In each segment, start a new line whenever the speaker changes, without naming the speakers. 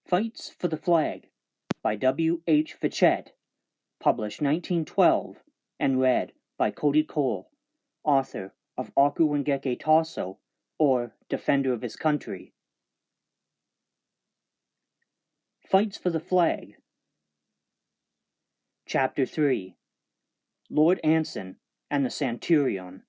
Fights for the Flag by W. H. Fitchette, published 1912, and read by Cody, author of Auke-wingeke-tawso, or Defender of His Country. Fights for the Flag. Chapter 3. Lord Anson and the Centurion.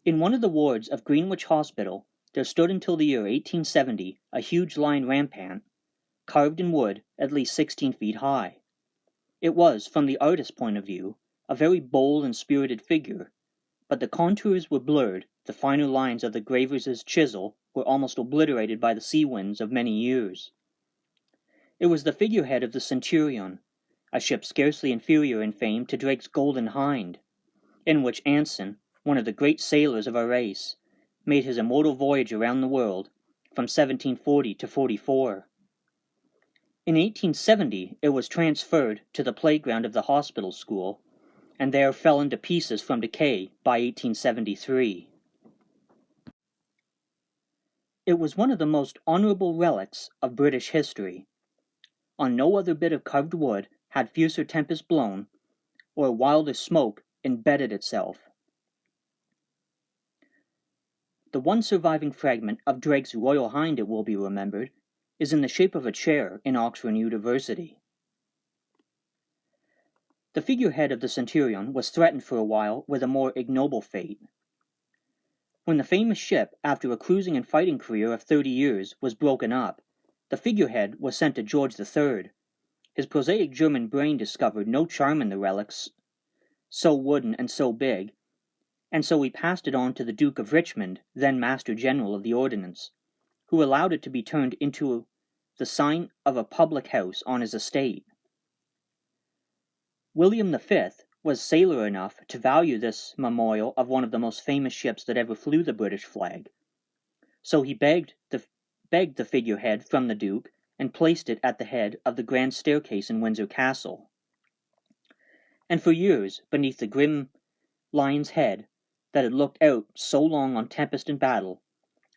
In one of the wards of Greenwich Hospital there stood until the year 1870 a huge lion rampant, carved in wood at least 16 feet high. It was, from the artist's point of view, a very bold and spirited figure, but the contours were blurred, the finer lines of the graver's chisel were almost obliterated by the sea winds of many years. It was the figurehead of the Centurion, a ship scarcely inferior in fame to Drake's Golden Hind, in which Anson, one of the great sailors of our race, made his immortal voyage around the world from 1740 to 44. In 1870 it was transferred to the playground of the hospital school, and there fell into pieces from decay by 1873. It was one of the most honorable relics of British history. On no other bit of carved wood had fiercer tempest blown, or wilder smoke embedded itself. The one surviving fragment of Drake's Royal Hind, it will be remembered, is in the shape of a chair in Oxford University. The figurehead of the Centurion was threatened for a while with a more ignoble fate. When the famous ship, after a cruising and fighting career of 30 years, was broken up, the figurehead was sent to George III. His prosaic German brain discovered no charm in the relics, so wooden and so big, and so he passed it on to the Duke of Richmond, then Master General of the Ordnance, who allowed it to be turned into the sign of a public house on his estate. William V was sailor enough to value this memorial of one of the most famous ships that ever flew the British flag, so he begged the figurehead from the Duke and placed it at the head of the grand staircase in Windsor Castle. And for years, beneath the grim lion's head that had looked out so long on tempest and battle,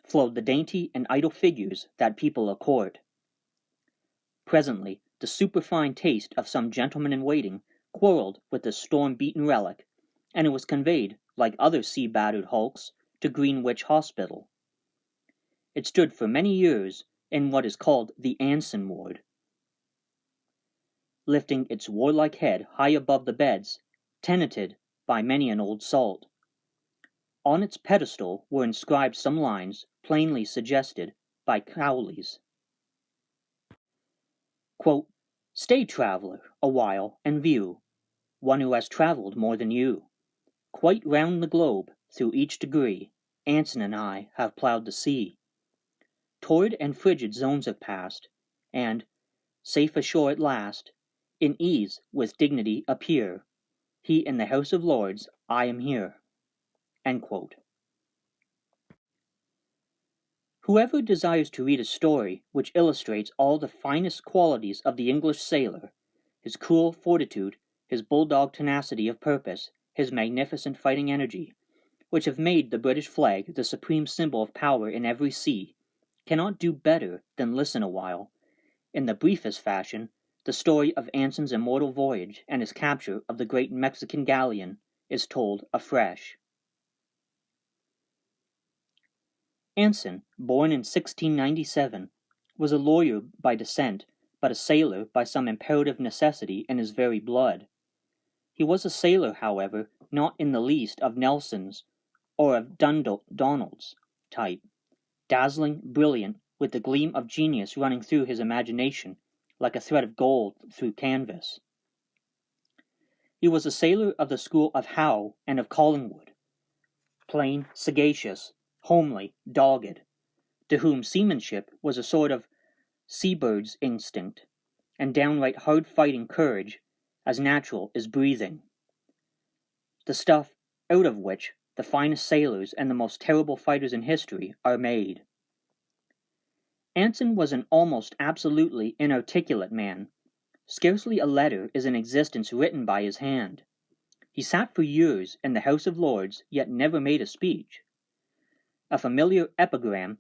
flowed the dainty and idle figures that people a court. Presently, the superfine taste of some gentleman-in-waiting quarrelled with this storm-beaten relic, and it was conveyed, like other sea-battered hulks, to Greenwich Hospital. It stood for many years in what is called the Anson ward, lifting its warlike head high above the beds, tenanted by many an old salt. On its pedestal were inscribed some lines plainly suggested by Cowley's. Quote, "Stay, traveller, a while, and view one who has travelled more than you. Quite round the globe, through each degree, Anson and I have ploughed the sea. Torrid and frigid zones have passed, and, safe ashore at last, in ease with dignity appear. He in the House of Lords, I am here." End quote. Whoever desires to read a story which illustrates all the finest qualities of the English sailor, his cool fortitude, his bulldog tenacity of purpose, his magnificent fighting energy, which have made the British flag the supreme symbol of power in every sea, cannot do better than listen awhile, in the briefest fashion, the story of Anson's immortal voyage and his capture of the great Mexican galleon is told afresh. Anson, born in 1697, was a lawyer by descent, but a sailor by some imperative necessity in his very blood. He was a sailor, however, not in the least of Nelson's or of Donald's type, dazzling, brilliant, with the gleam of genius running through his imagination like a thread of gold through canvas. He was a sailor of the school of Howe and of Collingwood, plain, sagacious, homely, dogged, to whom seamanship was a sort of seabird's instinct, and downright hard-fighting courage as natural as breathing, the stuff out of which the finest sailors and the most terrible fighters in history are made. Anson was an almost absolutely inarticulate man. Scarcely a letter is in existence written by his hand. He sat for years in the House of Lords, yet never made a speech. A familiar epigram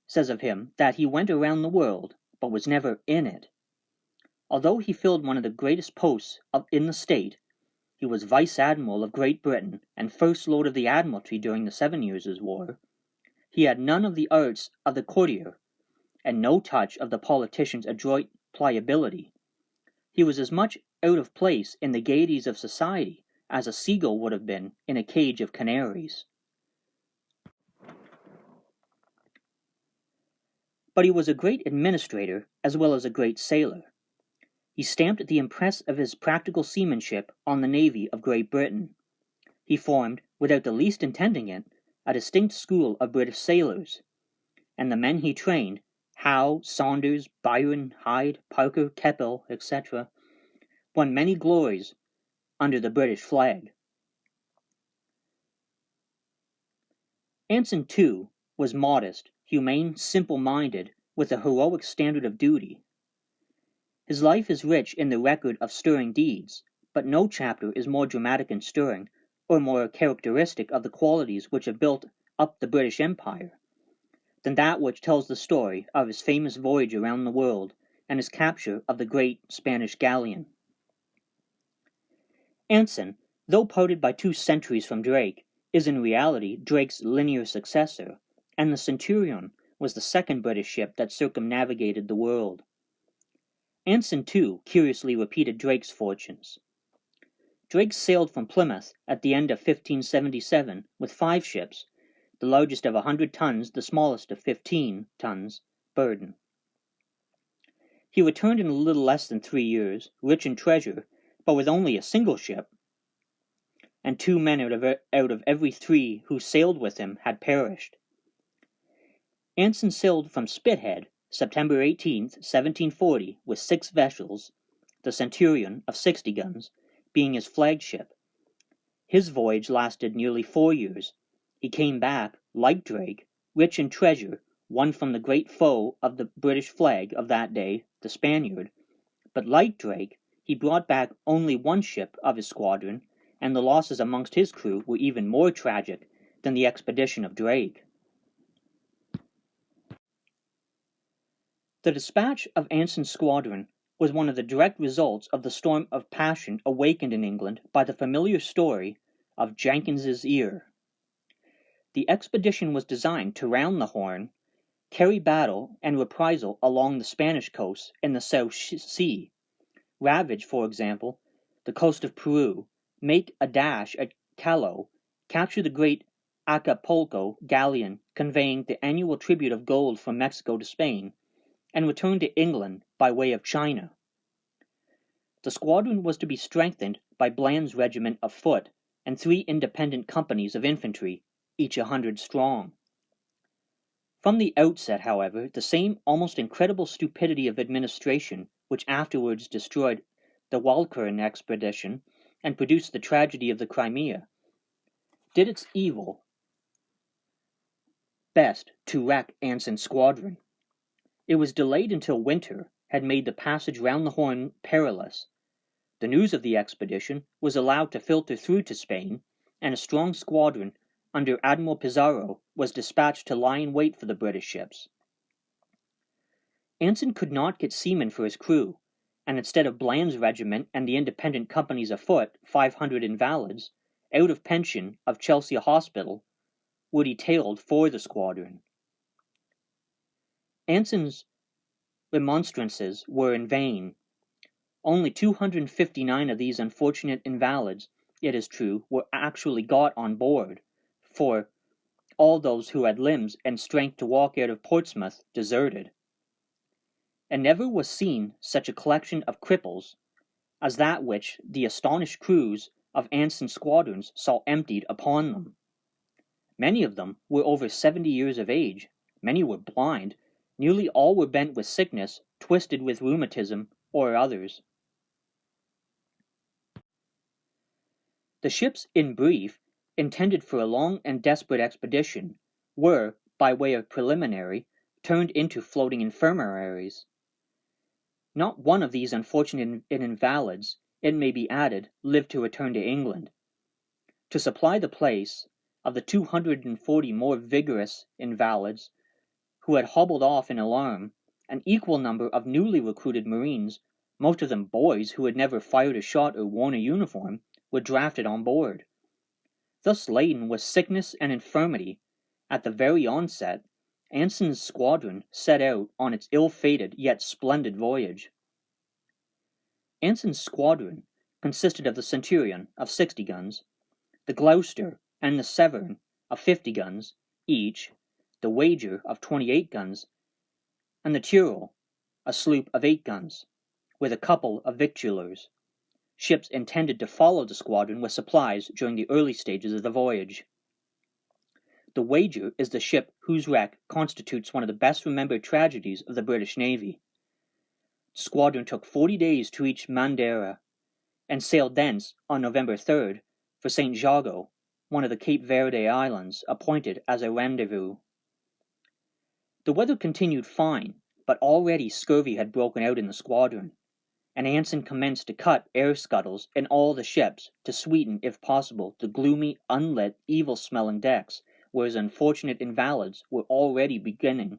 says of him that he went around the world, but was never in it. Although he filled one of the greatest posts in the state, he was Vice Admiral of Great Britain and First Lord of the Admiralty during the 7 Years' War. He had none of the arts of the courtier, and no touch of the politician's adroit pliability. He was as much out of place in the gaieties of society as a seagull would have been in a cage of canaries. But he was a great administrator as well as a great sailor. He stamped the impress of his practical seamanship on the navy of Great Britain. He formed, without the least intending it, a distinct school of British sailors, and the men he trained, Howe, Saunders, Byron, Hyde, Parker, Keppel, etc., won many glories under the British flag. Anson, too, was modest, humane, simple-minded, with a heroic standard of duty. His life is rich in the record of stirring deeds, but no chapter is more dramatic and stirring, or more characteristic of the qualities which have built up the British Empire, than that which tells the story of his famous voyage around the world and his capture of the great Spanish galleon. Anson, though parted by 2 centuries from Drake, is in reality Drake's linear successor, and the Centurion was the second British ship that circumnavigated the world. Anson, too, curiously repeated Drake's fortunes. Drake sailed from Plymouth at the end of 1577 with 5 ships, the largest of 100 tons, the smallest of 15 tons, burden. He returned in a little less than 3 years, rich in treasure, but with only a single ship, and 2 men out of every 3 who sailed with him had perished. Anson sailed from Spithead, September 18, 1740, with 6 vessels, the Centurion, of 60 guns, being his flagship. His voyage lasted nearly 4 years. He came back, like Drake, rich in treasure, won from the great foe of the British flag of that day, the Spaniard, but like Drake, he brought back only 1 ship of his squadron, and the losses amongst his crew were even more tragic than the expedition of Drake. The dispatch of Anson's squadron was one of the direct results of the storm of passion awakened in England by the familiar story of Jenkins's ear. The expedition was designed to round the Horn, carry battle and reprisal along the Spanish coast in the South Sea, ravage, for example, the coast of Peru, make a dash at Callao, capture the great Acapulco galleon conveying the annual tribute of gold from Mexico to Spain, and return to England by way of China. The squadron was to be strengthened by Bland's regiment of foot and 3 independent companies of infantry, each 100 strong. From the outset, however, the same almost incredible stupidity of administration which afterwards destroyed the Walcheren expedition and produced the tragedy of the Crimea did its evil best to wreck Anson's squadron. It was delayed until winter had made the passage round the Horn perilous. The news of the expedition was allowed to filter through to Spain, and a strong squadron under Admiral Pizarro was dispatched to lie in wait for the British ships. Anson could not get seamen for his crew, and instead of Bland's regiment and the independent companies of foot, 500 invalids, out of pension of Chelsea Hospital, Woody tailed for the squadron. Anson's remonstrances were in vain. Only 259 of these unfortunate invalids, it is true, were actually got on board, for all those who had limbs and strength to walk out of Portsmouth deserted. And never was seen such a collection of cripples as that which the astonished crews of Anson's squadrons saw emptied upon them. Many of them were over 70 years of age, many were blind, nearly all were bent with sickness, twisted with rheumatism, or others. The ships, in brief, intended for a long and desperate expedition, were, by way of preliminary, turned into floating infirmaries. Not one of these unfortunate invalids, it may be added, lived to return to England. To supply the place, Of the 240 more vigorous invalids who had hobbled off in alarm, an equal number of newly recruited Marines, most of them boys who had never fired a shot or worn a uniform, were drafted on board. Thus laden with sickness and infirmity, at the very onset, Anson's squadron set out on its ill-fated yet splendid voyage. Anson's squadron consisted of the Centurion of 60 guns, the Gloucester and the Severn of 50 guns each, the Wager of 28 guns, and the Tyrol, a sloop of 8 guns, with a couple of victuallers, ships intended to follow the squadron with supplies during the early stages of the voyage. The Wager is the ship whose wreck constitutes one of the best-remembered tragedies of the British Navy. The squadron took 40 days to reach Madeira, and sailed thence on November 3rd for St. Jago, one of the Cape Verde Islands, appointed as a rendezvous. The weather continued fine, but already scurvy had broken out in the squadron, and Anson commenced to cut air scuttles in all the ships to sweeten, if possible, the gloomy, unlit, evil-smelling decks, where his unfortunate invalids were already beginning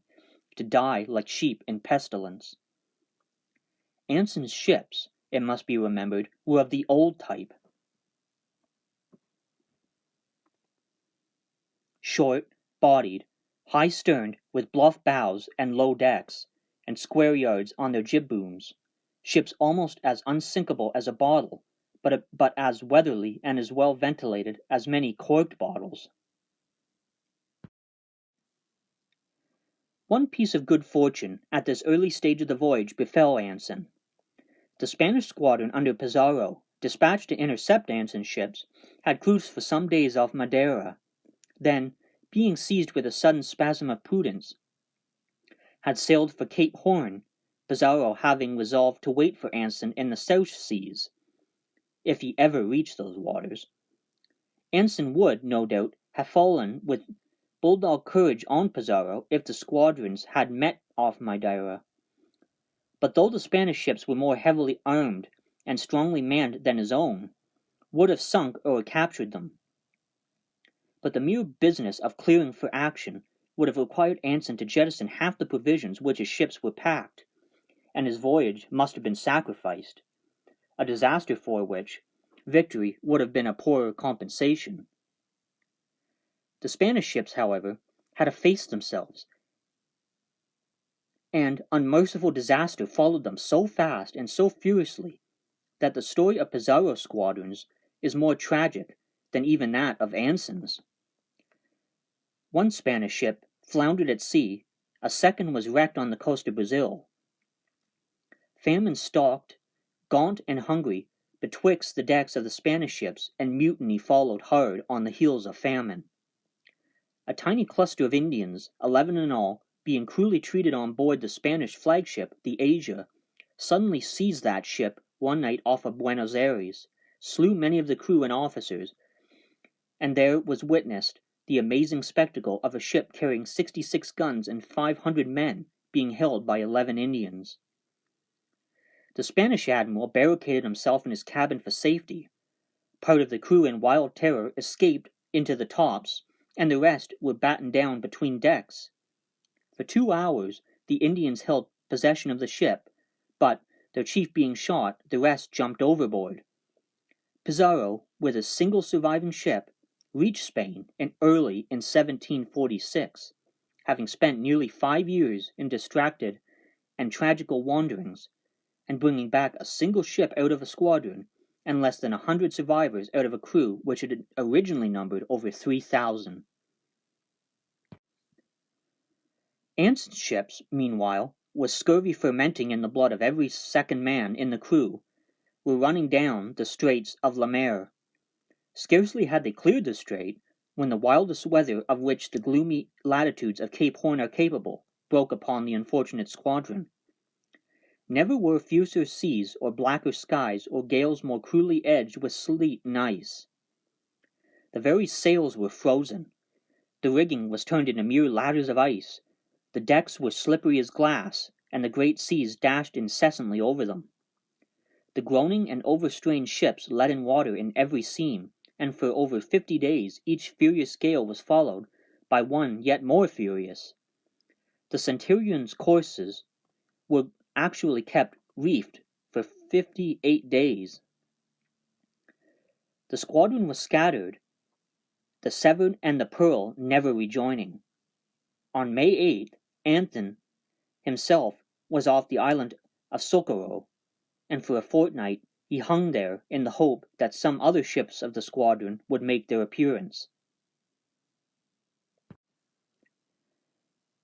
to die like sheep in pestilence. Anson's ships, it must be remembered, were of the old type. Short-bodied, high-sterned, with bluff bows and low decks, and square yards on their jib-booms, ships almost as unsinkable as a bottle, but as weatherly and as well ventilated as many corked bottles. One piece of good fortune at this early stage of the voyage befell Anson. The Spanish squadron under Pizarro, dispatched to intercept Anson's ships, had cruised for some days off Madeira, then, being seized with a sudden spasm of prudence, had sailed for Cape Horn, Pizarro having resolved to wait for Anson in the South Seas, if he ever reached those waters. Anson would, no doubt, have fallen with bulldog courage on Pizarro if the squadrons had met off Madeira. But though the Spanish ships were more heavily armed and strongly manned than his own, would have sunk or captured them. But the mere business of clearing for action would have required Anson to jettison half the provisions which his ships were packed, and his voyage must have been sacrificed, a disaster for which victory would have been a poorer compensation. The Spanish ships, however, had effaced themselves, and unmerciful disaster followed them so fast and so furiously that the story of Pizarro's squadrons is more tragic than even that of Anson's. One Spanish ship floundered at sea, a second was wrecked on the coast of Brazil. Famine stalked, gaunt and hungry, betwixt the decks of the Spanish ships, and mutiny followed hard on the heels of famine. A tiny cluster of Indians, 11 in all, being cruelly treated on board the Spanish flagship, the Asia, suddenly seized that ship one night off of Buenos Aires, slew many of the crew and officers, and there was witnessed the amazing spectacle of a ship carrying 66 guns and 500 men being held by 11 Indians. The Spanish admiral barricaded himself in his cabin for safety. Part of the crew in wild terror escaped into the tops, and the rest were battened down between decks. For 2 hours the Indians held possession of the ship, but, their chief being shot, the rest jumped overboard. Pizarro, with a single surviving ship, reached Spain early in 1746, having spent nearly 5 years in distracted and tragical wanderings, and bringing back a single ship out of a squadron, and less than 100 survivors out of a crew which had originally numbered over 3,000. Anson's ships, meanwhile, with scurvy fermenting in the blood of every second man in the crew, were running down the straits of Le Maire. Scarcely had they cleared the strait, when the wildest weather of which the gloomy latitudes of Cape Horn are capable broke upon the unfortunate squadron. Never were fiercer seas or blacker skies or gales more cruelly edged with sleet and ice. The very sails were frozen. The rigging was turned into mere ladders of ice. The decks were slippery as glass, and the great seas dashed incessantly over them. The groaning and overstrained ships let in water in every seam, and for over 50 days each furious gale was followed by one yet more furious. The Centurion's courses were actually kept reefed for 58 days. The squadron was scattered, the Severn and the Pearl never rejoining. On May 8th, Anson himself was off the island of Socorro, and for a fortnight he hung there in the hope that some other ships of the squadron would make their appearance.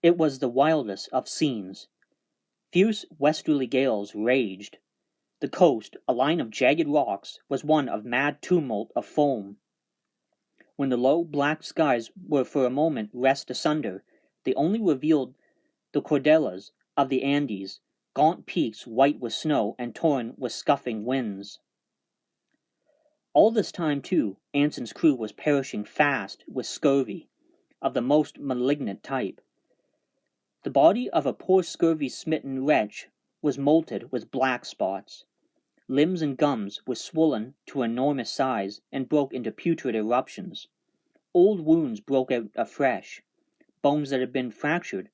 It was the wildest of scenes. Fierce westerly gales raged. The coast, a line of jagged rocks, was one of mad tumult of foam. When the low black skies were for a moment rent asunder, they only revealed the Cordilleras of the Andes, gaunt peaks white with snow and torn with scuffing winds. All this time, too, Anson's crew was perishing fast with scurvy, of the most malignant type. The body of a poor scurvy-smitten wretch was molted with black spots. Limbs and gums were swollen to enormous size and broke into putrid eruptions. Old wounds broke out afresh. Bones that had been fractured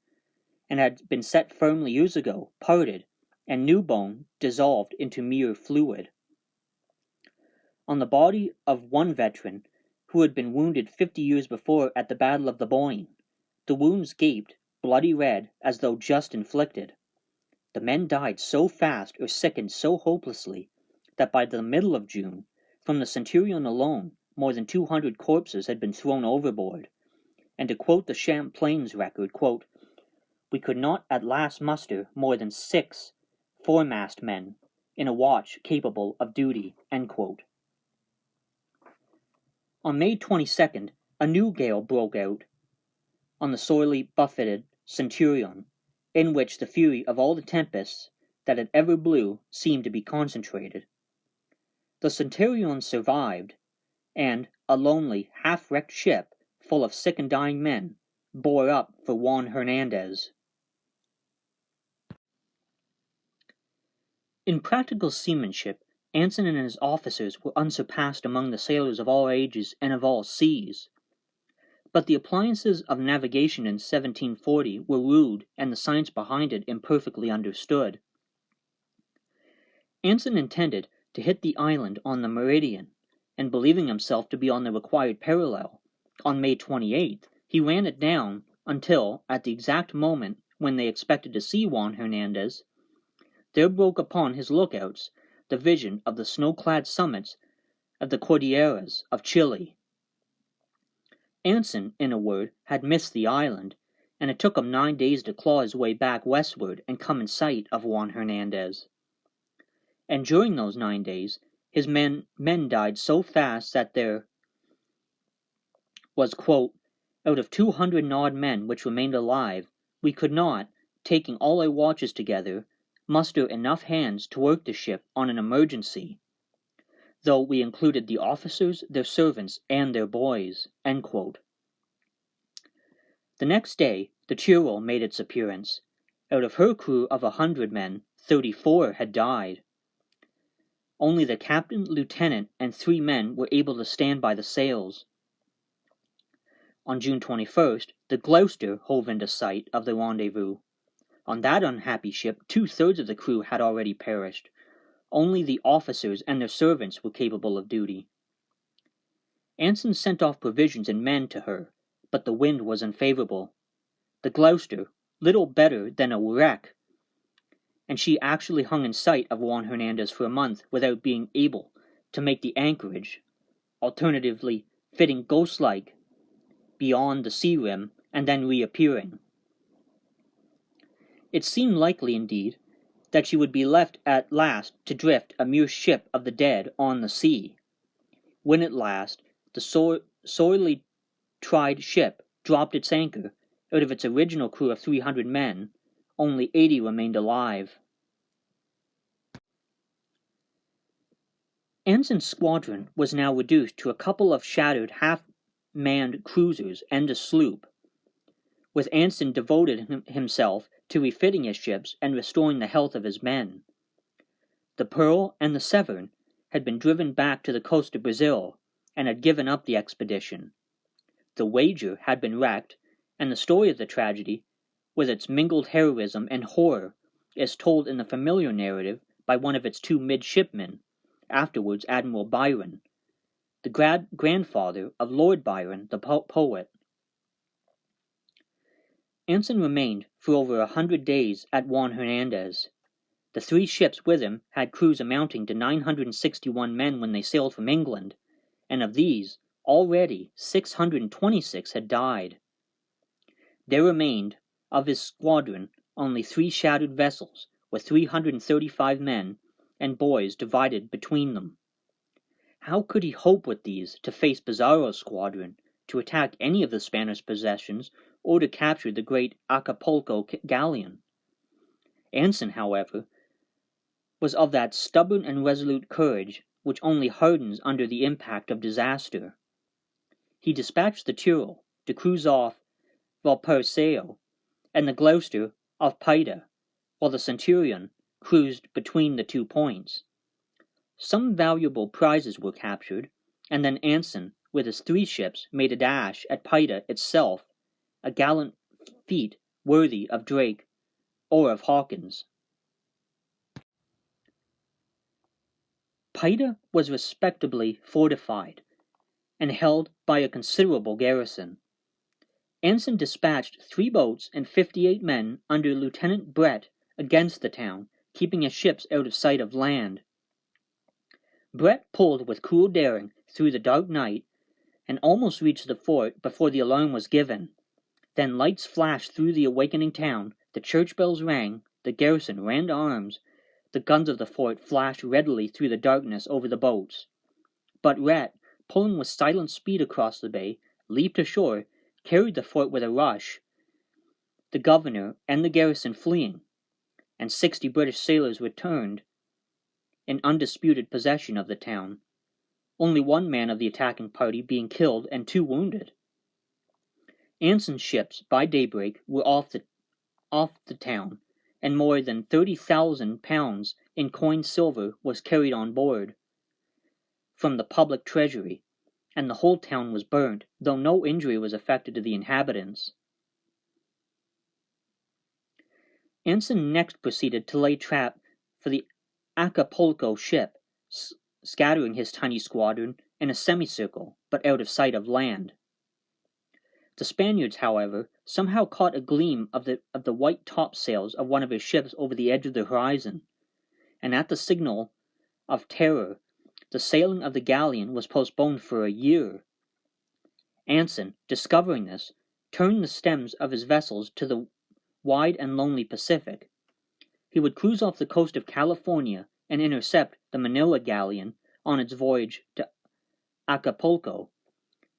and had been set firmly years ago parted, and new bone dissolved into mere fluid. On the body of one veteran, who had been wounded 50 years before at the Battle of the Boyne, the wounds gaped, bloody red, as though just inflicted. The men died so fast or sickened so hopelessly that by the middle of June, from the Centurion alone, more than 200 corpses had been thrown overboard, and to quote the Champlain's record, quote, "We could not at last muster more than 6 foremast men in a watch capable of duty." End quote. On May 22nd, a new gale broke out on the sorely buffeted Centurion, in which the fury of all the tempests that had ever blew seemed to be concentrated. The Centurion survived, and a lonely, half-wrecked ship, full of sick and dying men, bore up for Juan Hernandez. In practical seamanship, Anson and his officers were unsurpassed among the sailors of all ages and of all seas. But the appliances of navigation in 1740 were rude and the science behind it imperfectly understood. Anson intended to hit the island on the meridian, and believing himself to be on the required parallel, on May 28th, he ran it down until, at the exact moment when they expected to see Juan Hernandez, there broke upon his lookouts the vision of the snow-clad summits of the Cordilleras of Chile. Anson, in a word, had missed the island, and it took him 9 days to claw his way back westward and come in sight of Juan Hernandez. And during those 9 days, his men died so fast that there was, quote, "out of 200 and odd men which remained alive, we could not, taking all our watches together, muster enough hands to work the ship on an emergency, though we included the officers, their servants, and their boys." End quote. The next day, the Tyrol made its appearance. Out of her crew of 100 men, 34 had died. Only the captain, lieutenant, and 3 men were able to stand by the sails. On June 21st, the Gloucester hove into sight of the rendezvous. On that unhappy ship, 2/3 of the crew had already perished. Only the officers and their servants were capable of duty. Anson sent off provisions and men to her, but the wind was unfavorable. The Gloucester, little better than a wreck, and she actually hung in sight of Juan Hernandez for a month without being able to make the anchorage, alternatively fitting ghost-like beyond the sea rim and then reappearing. It seemed likely, indeed, that she would be left at last to drift a mere ship of the dead on the sea, when at last the sorely tried ship dropped its anchor. Out of its original crew of 300 men, only 80 remained alive. Anson's squadron was now reduced to a couple of shattered half-manned cruisers and a sloop, with Anson devoted himself to refitting his ships and restoring the health of his men. The Pearl and the Severn had been driven back to the coast of Brazil, and had given up the expedition. The wager had been wrecked, and the story of the tragedy, with its mingled heroism and horror, is told in the familiar narrative by one of its two midshipmen, afterwards Admiral Byron, the grandfather of Lord Byron, the poet. Anson remained for over 100 days at Juan Hernandez. The 3 ships with him had crews amounting to 961 men when they sailed from England, and of these, already 626 had died. There remained, of his squadron, only 3 shattered vessels, with 335 men and boys divided between them. How could he hope with these to face Pizarro's squadron, to attack any of the Spanish possessions, or to capture the great Acapulco galleon? Anson, however, was of that stubborn and resolute courage which only hardens under the impact of disaster. He dispatched the Tyrol to cruise off Valparaiso, and the Gloucester off Paita, while the Centurion cruised between the 2 points. Some valuable prizes were captured, and then Anson, with his 3 ships, made a dash at Paita itself, a gallant feat worthy of Drake or of Hawkins. Paita was respectably fortified, and held by a considerable garrison. Anson dispatched 3 boats and 58 men under Lieutenant Brett against the town, keeping his ships out of sight of land. Brett pulled with cool daring through the dark night, and almost reached the fort before the alarm was given. Then lights flashed through the awakening town, the church bells rang, the garrison ran to arms, the guns of the fort flashed readily through the darkness over the boats. But Rhett, pulling with silent speed across the bay, leaped ashore, carried the fort with a rush, the governor and the garrison fleeing, and 60 British sailors returned in undisputed possession of the town, only 1 man of the attacking party being killed and 2 wounded. Anson's ships, by daybreak, were off the town, and more than 30,000 pounds in coined silver was carried on board from the public treasury, and the whole town was burnt, though no injury was effected to the inhabitants. Anson next proceeded to lay trap for the Acapulco ship, scattering his tiny squadron in a semicircle, but out of sight of land. The Spaniards, however, somehow caught a gleam of the white topsails of one of his ships over the edge of the horizon, and at the signal of terror, the sailing of the galleon was postponed for a year. Anson, discovering this, turned the stems of his vessels to the wide and lonely Pacific. He would cruise off the coast of California and intercept the Manila galleon on its voyage to Acapulco.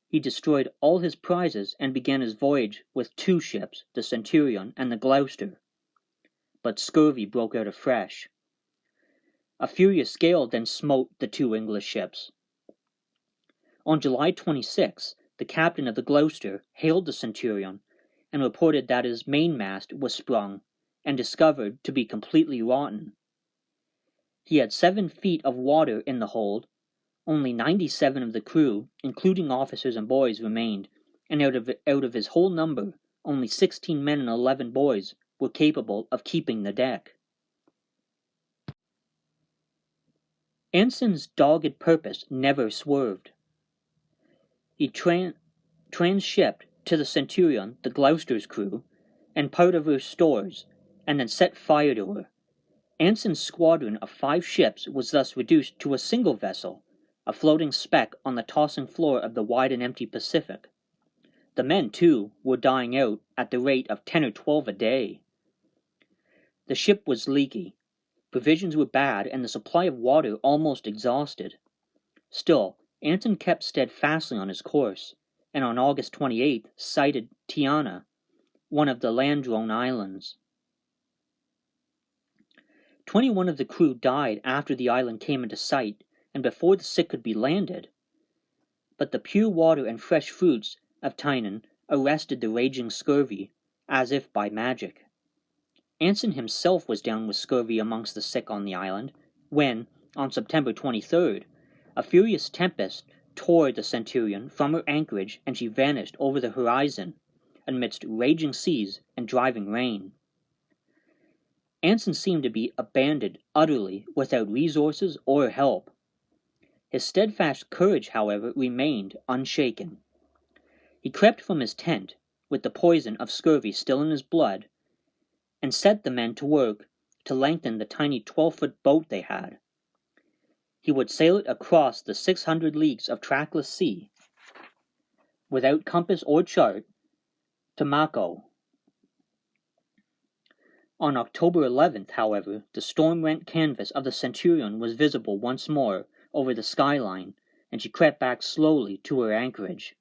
He destroyed all his prizes and began his voyage with 2 ships, the Centurion and the Gloucester. But scurvy broke out afresh. A furious gale then smote the 2 English ships. On July 26, the captain of the Gloucester hailed the Centurion and reported that his mainmast was sprung and discovered to be completely rotten. He had 7 feet of water in the hold. Only 97 of the crew, including officers and boys, remained, and out of his whole number, only 16 men and 11 boys were capable of keeping the deck. Anson's dogged purpose never swerved. He transshipped to the Centurion the Gloucester's crew and part of her stores, and then set fire to her. Anson's squadron of 5 ships was thus reduced to a single vessel, a floating speck on the tossing floor of the wide and empty Pacific. The men, too, were dying out at the rate of 10 or 12 a day. The ship was leaky, provisions were bad, and the supply of water almost exhausted. Still, Anson kept steadfastly on his course, and on August 28th sighted Tiana, one of the Ladrone Islands. 21 of the crew died after the island came into sight, and before the sick could be landed. But the pure water and fresh fruits of Tainan arrested the raging scurvy, as if by magic. Anson himself was down with scurvy amongst the sick on the island, when, on September 23rd, a furious tempest tore the Centurion from her anchorage, and she vanished over the horizon amidst raging seas and driving rain. Anson seemed to be abandoned utterly, without resources or help. His steadfast courage, however, remained unshaken. He crept from his tent, with the poison of scurvy still in his blood, and set the men to work to lengthen the tiny 12-foot boat they had. He would sail it across the 600 leagues of trackless sea, without compass or chart, to Mako. On October 11th, however, the storm-rent canvas of the Centurion was visible once more over the skyline, and she crept back slowly to her anchorage.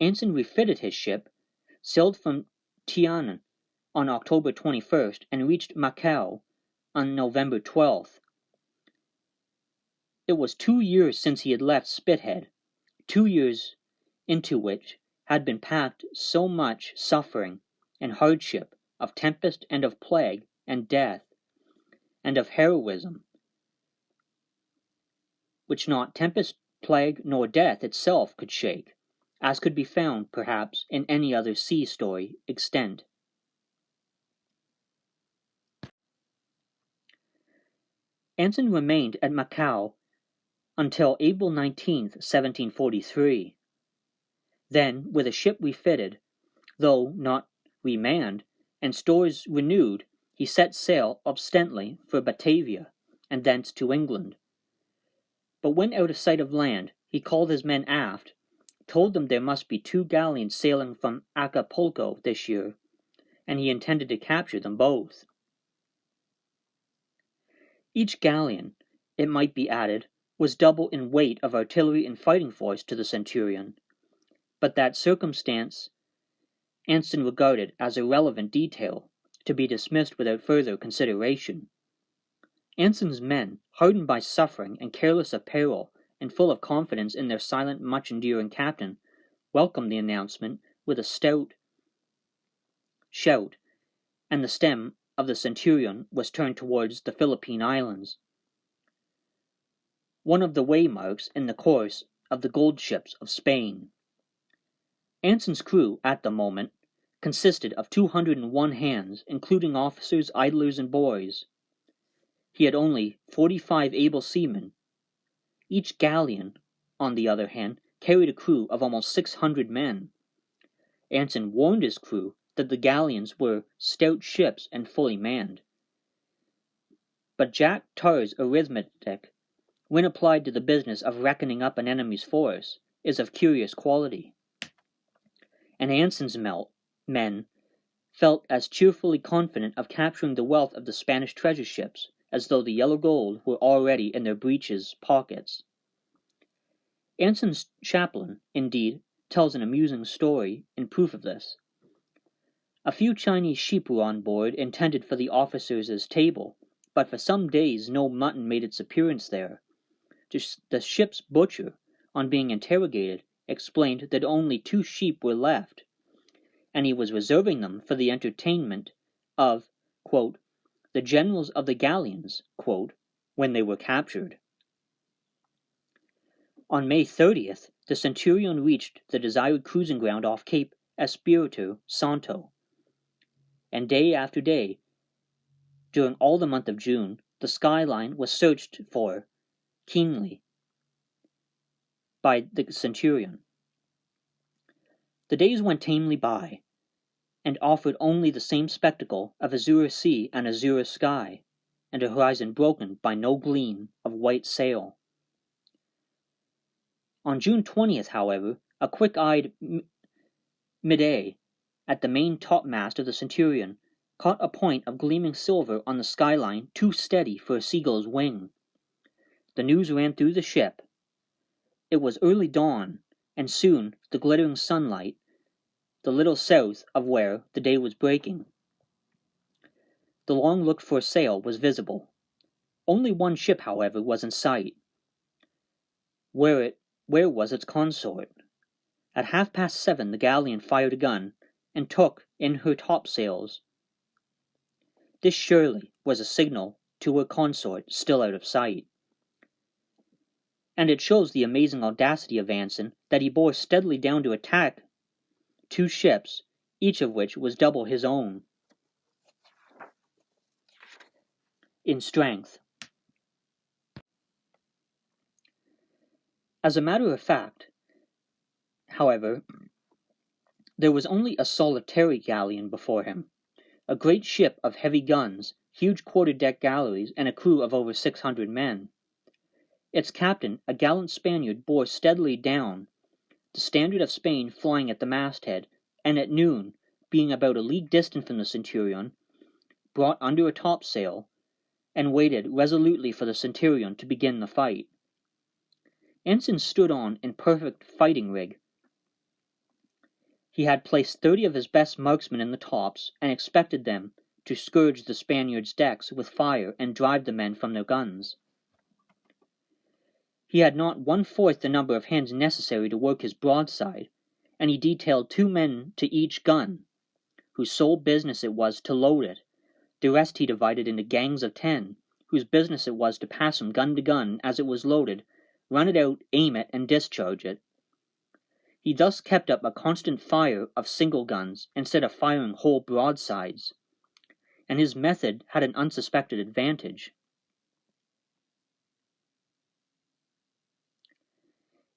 Anson refitted his ship, sailed from Tianan on October 21st, and reached Macao on November 12th. It was 2 years since he had left Spithead, 2 years into which had been packed so much suffering and hardship, of tempest and of plague and death, and of heroism, which not tempest, plague, nor death itself could shake, as could be found, perhaps, in any other sea story extant. Anson remained at Macao until April 19th, 1743. Then, with a ship refitted, though not remanned, and stores renewed, he set sail ostensibly for Batavia, and thence to England. But when out of sight of land, he called his men aft, told them there must be 2 galleons sailing from Acapulco this year, and he intended to capture them both. Each galleon, it might be added, was double in weight of artillery and fighting force to the Centurion, but that circumstance Anson regarded as irrelevant detail, to be dismissed without further consideration. Anson's men, hardened by suffering and careless of peril, and full of confidence in their silent, much-enduring captain, welcomed the announcement with a stout shout, and the stem of the Centurion was turned towards the Philippine Islands, one of the waymarks in the course of the gold ships of Spain. Anson's crew, at the moment, consisted of 201 hands, including officers, idlers, and boys. He had only 45 able seamen. Each galleon, on the other hand, carried a crew of almost 600 men. Anson warned his crew that the galleons were stout ships and fully manned. But Jack Tar's arithmetic, when applied to the business of reckoning up an enemy's force, is of curious quality. And Anson's men felt as cheerfully confident of capturing the wealth of the Spanish treasure ships as though the yellow gold were already in their breeches pockets. Anson's chaplain, indeed, tells an amusing story in proof of this. A few Chinese sheep were on board, intended for the officers' table, but for some days no mutton made its appearance there. The ship's butcher, on being interrogated, explained that only 2 sheep were left, and he was reserving them for the entertainment of, quote, the generals of the galleons, quote, when they were captured. On May 30th, the Centurion reached the desired cruising ground off Cape Espiritu Santo, and day after day, during all the month of June, the skyline was searched for keenly by the Centurion. The days went tamely by, and offered only the same spectacle of azure sea and azure sky, and a horizon broken by no gleam of white sail. On June 20th, however, a quick-eyed midday at the main topmast of the Centurion caught a point of gleaming silver on the skyline too steady for a seagull's wing. The news ran through the ship. It was early dawn, and soon the glittering sunlight, the little south of where the day was breaking. The long-looked-for sail was visible. Only one ship, however, was in sight. Where was its consort? At 7:30 the galleon fired a gun, and took in her topsails. This surely was a signal to her consort still out of sight. and it shows the amazing audacity of Anson that he bore steadily down to attack 2 ships, each of which was double his own in strength. As a matter of fact, however, there was only a solitary galleon before him, a great ship of heavy guns, huge quarter-deck galleries, and a crew of over 600 men. Its captain, a gallant Spaniard, bore steadily down, the standard of Spain flying at the masthead, and at noon, being about a league distant from the Centurion, brought under a topsail, and waited resolutely for the Centurion to begin the fight. Anson stood on in perfect fighting rig. He had placed 30 of his best marksmen in the tops, and expected them to scourge the Spaniards' decks with fire and drive the men from their guns. He had not 1/4 the number of hands necessary to work his broadside, and he detailed 2 men to each gun, whose sole business it was to load it. The rest he divided into gangs of 10, whose business it was to pass from gun to gun as it was loaded, run it out, aim it, and discharge it. He thus kept up a constant fire of single guns instead of firing whole broadsides, and his method had an unsuspected advantage.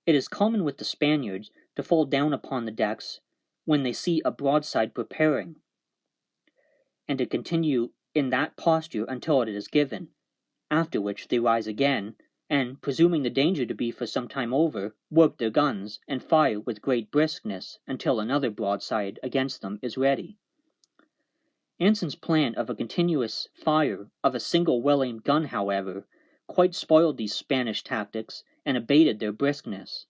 It is common with the Spaniards to fall down upon the decks when they see a broadside preparing, and to continue in that posture until it is given, after which they rise again, and, presuming the danger to be for some time over, work their guns, and fire with great briskness until another broadside against them is ready. Anson's plan of a continuous fire of a single well-aimed gun, however, quite spoiled these Spanish tactics and abated their briskness.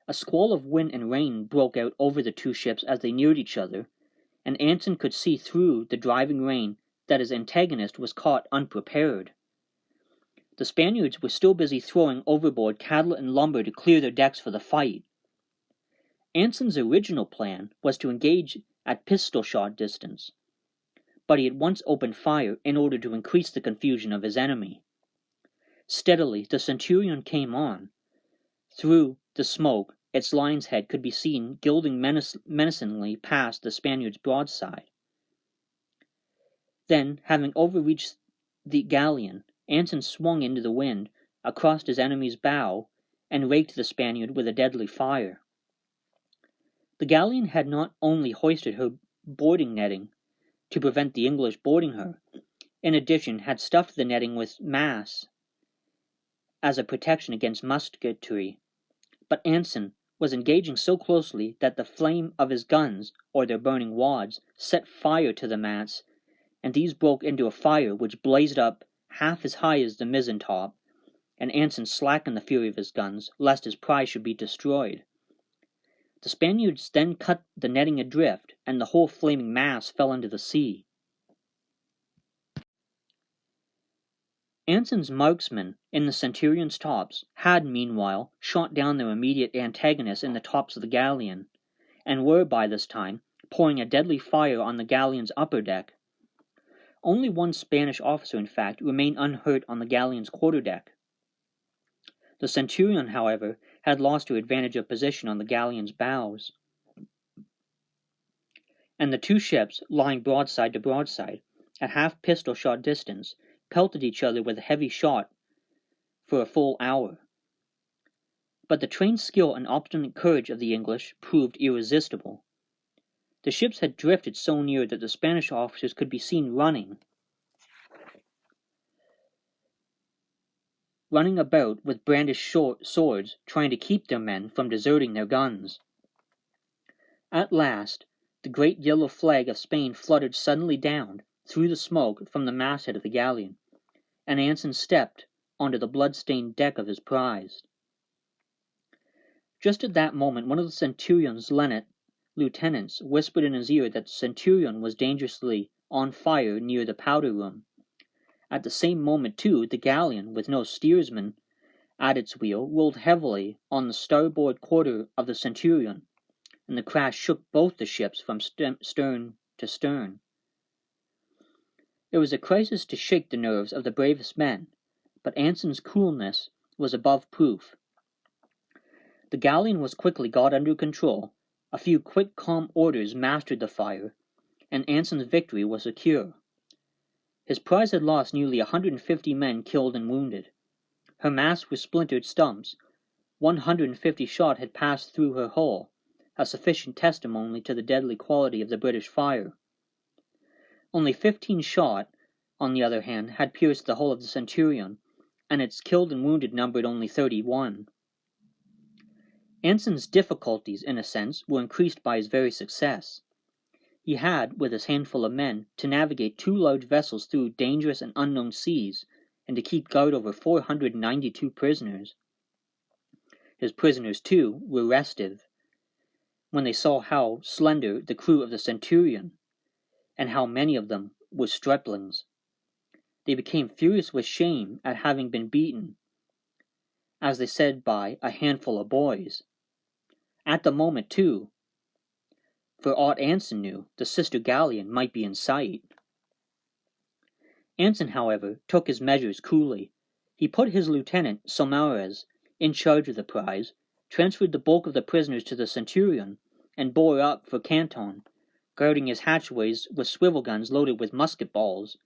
A squall of wind and rain broke out over the 2 ships as they neared each other, and Anson could see through the driving rain that his antagonist was caught unprepared. The Spaniards were still busy throwing overboard cattle and lumber to clear their decks for the fight. Anson's original plan was to engage at pistol-shot distance, but he at once opened fire in order to increase the confusion of his enemy. Steadily the Centurion came on. Through the smoke, its lion's head could be seen gilding menacingly past the Spaniard's broadside. Then, having overreached the galleon, Anson swung into the wind, across his enemy's bow, and raked the Spaniard with a deadly fire. The galleon had not only hoisted her boarding netting to prevent the English boarding her, in addition had stuffed the netting with mass as a protection against musketry, but Anson was engaging so closely that the flame of his guns, or their burning wads, set fire to the mats, and these broke into a fire which blazed up half as high as the mizzen top, and Anson slackened the fury of his guns, lest his prize should be destroyed. The Spaniards then cut the netting adrift, and the whole flaming mass fell into the sea. Anson's marksmen in the Centurion's tops had, meanwhile, shot down their immediate antagonists in the tops of the galleon, and were, by this time, pouring a deadly fire on the galleon's upper deck. Only 1 Spanish officer, in fact, remained unhurt on the galleon's quarter-deck. The Centurion, however, had lost her advantage of position on the galleon's bows, and the 2 ships, lying broadside to broadside, at half pistol-shot distance, pelted each other with heavy shot for a full hour. But the trained skill and obstinate courage of the English proved irresistible. The ships had drifted so near that the Spanish officers could be seen running about with brandished swords, trying to keep their men from deserting their guns. At last, the great yellow flag of Spain fluttered suddenly down through the smoke from the masthead of the galleon, and Anson stepped onto the blood-stained deck of his prize. Just at that moment, one of the Centurion's lieutenants whispered in his ear that the Centurion was dangerously on fire near the powder room. At the same moment, too, the galleon, with no steersman at its wheel, rolled heavily on the starboard quarter of the Centurion, and the crash shook both the ships from stern to stern. It was a crisis to shake the nerves of the bravest men, but Anson's coolness was above proof. The galleon was quickly got under control, a few quick calm orders mastered the fire, and Anson's victory was secure. His prize had lost nearly 150 men killed and wounded. Her masts were splintered stumps. 150 shot had passed through her hull, a sufficient testimony to the deadly quality of the British fire. Only 15 shot, on the other hand, had pierced the hull of the Centurion, and its killed and wounded numbered only 31. Anson's difficulties, in a sense, were increased by his very success. He had, with his handful of men, to navigate 2 large vessels through dangerous and unknown seas, and to keep guard over 492 prisoners. His prisoners, too, were restive. When they saw how slender the crew of the Centurion, and how many of them were striplings, they became furious with shame at having been beaten, as they said, by a handful of boys. At the moment, too, for aught Anson knew, the sister galleon might be in sight. Anson, however, took his measures coolly. He put his lieutenant, Saumarez, in charge of the prize, transferred the bulk of the prisoners to the Centurion, and bore up for Canton, guarding his hatchways with swivel guns loaded with musket balls,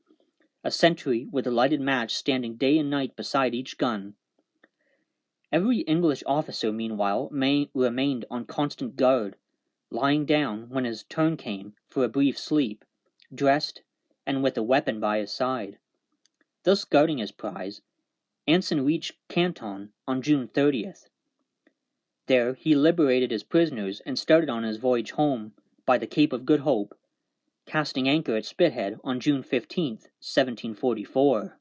a sentry with a lighted match standing day and night beside each gun. Every English officer, meanwhile, remained on constant guard, lying down, when his turn came, for a brief sleep, dressed, and with a weapon by his side. Thus guarding his prize, Anson reached Canton on June 30th. There he liberated his prisoners and started on his voyage home by the Cape of Good Hope, casting anchor at Spithead on June 15th, 1744.